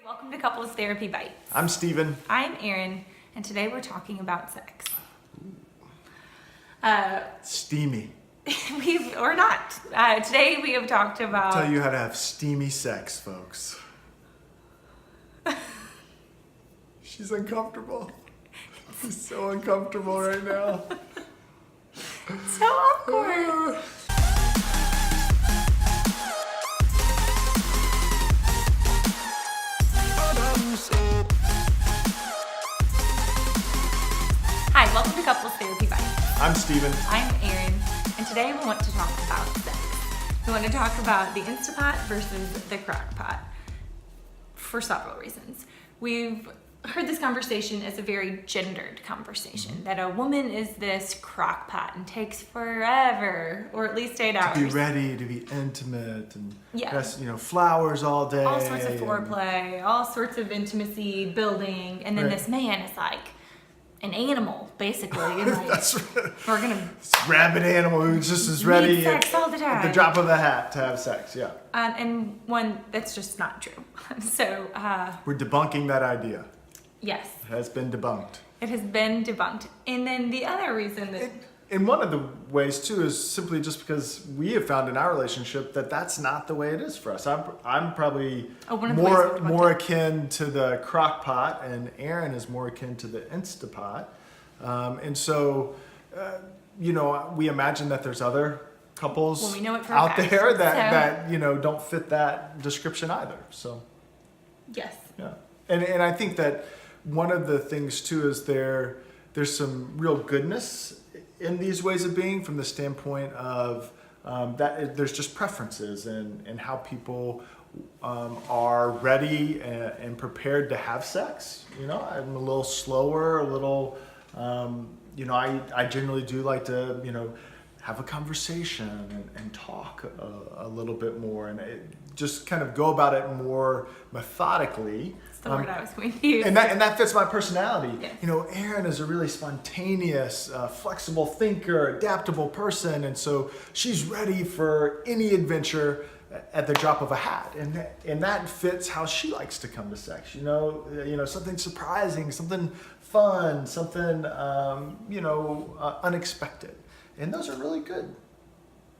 Welcome to Couples Therapy Bites. I'm Steven. I'm Erin, and today we're talking about sex. Steamy. Or not. Today we have talked about... Tell you how to have steamy sex, folks. She's uncomfortable. She's so uncomfortable right now. So awkward. Hi, welcome to Couples Therapy Bites. I'm Steven. I'm Erin, and today we want to talk about sex. We want to talk about the Instapot versus the Crockpot for several reasons. We've heard this conversation as a very gendered conversation, that a woman is this crockpot and takes forever, or at least 8 hours. To be ready, to be intimate, and Yeah. dress, flowers all day. All sorts of foreplay, all sorts of intimacy building, and then Right. this man is like an animal, basically. And like, That's right. we're gonna This rabid animal who just is ready need sex all the at the time. drop of a hat to have sex, yeah. And one that's just not true. So, We're debunking that idea. yes, It has been debunked. it has been debunked. And then the other reason that And one of the ways too is simply just because we have found in our relationship that that's not the way it is for us. I'm probably one of the ways we've debunked more akin to the Crockpot, and Erin is more akin to the Instapot. And so, we imagine that there's other couples Well, we know it for a out fact, there so- that don't fit that description either. So. yes, Yeah, and I think that one of the things too is there's some real goodness in these ways of being, from the standpoint of that there's just preferences and how people are ready and prepared to have sex. I'm a little slower, a little. I generally do like to have a conversation and talk a little bit more, and just kind of go about it more methodically. that's the word I was going to use. And that fits my personality. Yes. Erin is a really spontaneous, flexible thinker, adaptable person, and so she's ready for any adventure at the drop of a hat, and that fits how she likes to come to sex. Something surprising, something fun, something unexpected, and those are really good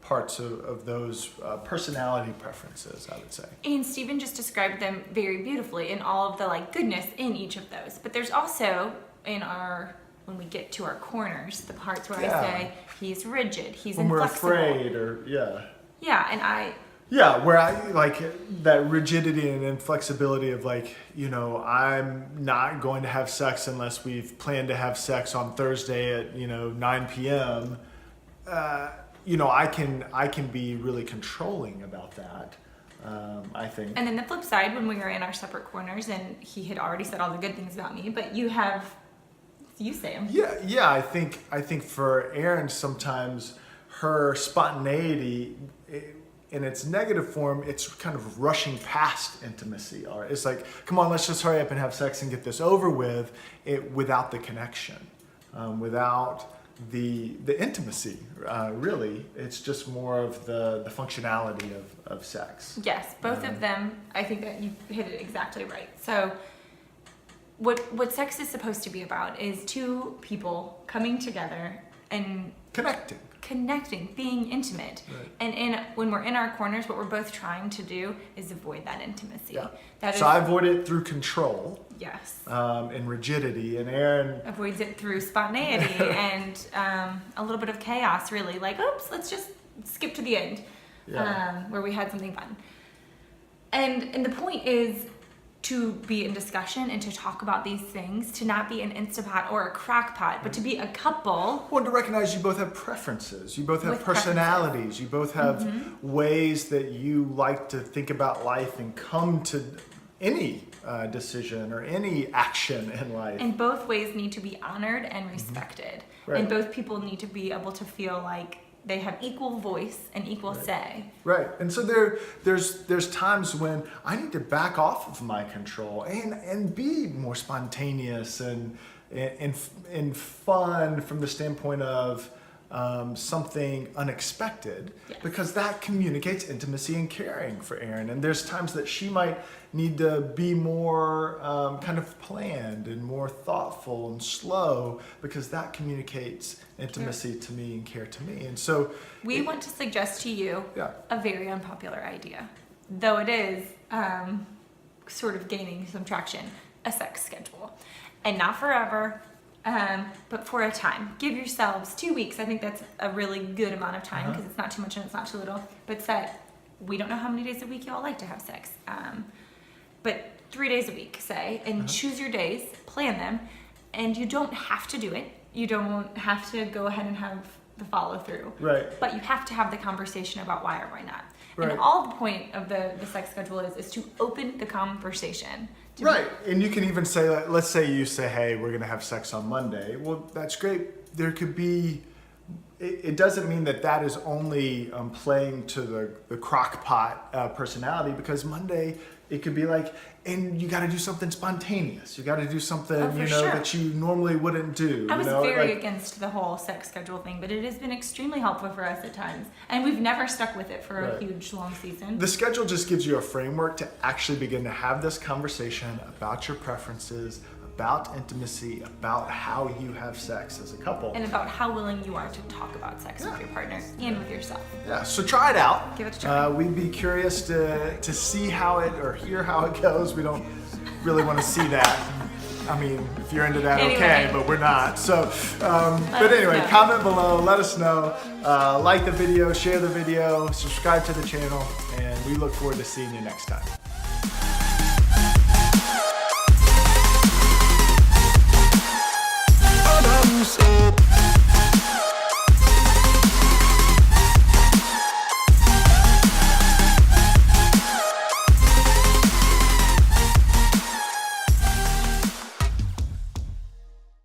parts of those personality preferences, I would say. And Stephen just described them very beautifully, in all of the goodness in each of those. But there's also when we get to our corners, the parts where Yeah. I say he's rigid, he's When we're inflexible. afraid, or Yeah, and Yeah, where I like that rigidity and inflexibility of I'm not going to have sex unless we've planned to have sex on Thursday at 9 p.m. I can be really controlling about that. I think. And then the flip side, when we were in our separate corners, and he had already said all the good things about me, but you say them. Yeah. I think for Erin, sometimes her spontaneity, in its negative form, it's kind of rushing past intimacy. Or it's like, come on, let's just hurry up and have sex and get this over with, without the connection, without the intimacy. Really, it's just more of the functionality of sex. Yes, both of them. I think that you hit it exactly right. So what sex is supposed to be about is two people coming together and connecting, being intimate. Right. And when we're in our corners, what we're both trying to do is avoid that intimacy. Yeah. That So I avoid it through control. Yes. And rigidity, and Erin Avoids it through spontaneity and a little bit of chaos, really. Like, oops, let's just skip to the end, where we had something fun. And the point is to be in discussion and to talk about these things, to not be an Instapot or a Crockpot, but to be a couple. Well, to recognize you both have preferences, you both have With personalities, you both have ways that you like to think about life and come to any decision or any action in life. And both ways need to be honored and respected. Right. And both people need to be able to feel like they have equal voice and equal say. Right, and so there's times when I need to back off of my control and be more spontaneous and fun from the standpoint of something unexpected, Yes. because that communicates intimacy and caring for Erin. And there's times that she might need to be more kind of planned and more thoughtful and slow, because that communicates intimacy to me and care to me. And so we want to suggest to you Yeah. a very unpopular idea, though it is sort of gaining some traction, a sex schedule. And not forever, but for a time. Give yourselves 2 weeks. I think that's a really good amount of time, because it's not too much and it's not too little. But set, we don't know how many days a week you all like to have sex, but 3 days a week, say, and choose your days, plan them, and you don't have to do it. You don't have to go ahead and have the follow through. Right. But you have to have the conversation about why or why not. Right. And all the point of the sex schedule is to open the conversation. Right, and you can even say, let's say you say, hey, we're gonna have sex on Monday. Well, that's great. There could be, it doesn't mean that is only playing to the Crockpot personality, because Monday, it could be like, and you gotta do something spontaneous. You gotta do something, sure. that you normally wouldn't do. I was very against the whole sex schedule thing, but it has been extremely helpful for us at times. And we've never stuck with it for a huge, long season. The schedule just gives you a framework to actually begin to have this conversation about your preferences, about intimacy, about how you have sex as a couple. And about how willing you are to talk about sex with your partner and with yourself. Yeah, so try it out. Give it a try. We'd be curious to see how it, or hear how it goes. We don't really want to see that. I mean, if you're into that, okay, but we're not. So, but anyway, comment below, let us know. Like the video, share the video, subscribe to the channel, and we look forward to seeing you next time.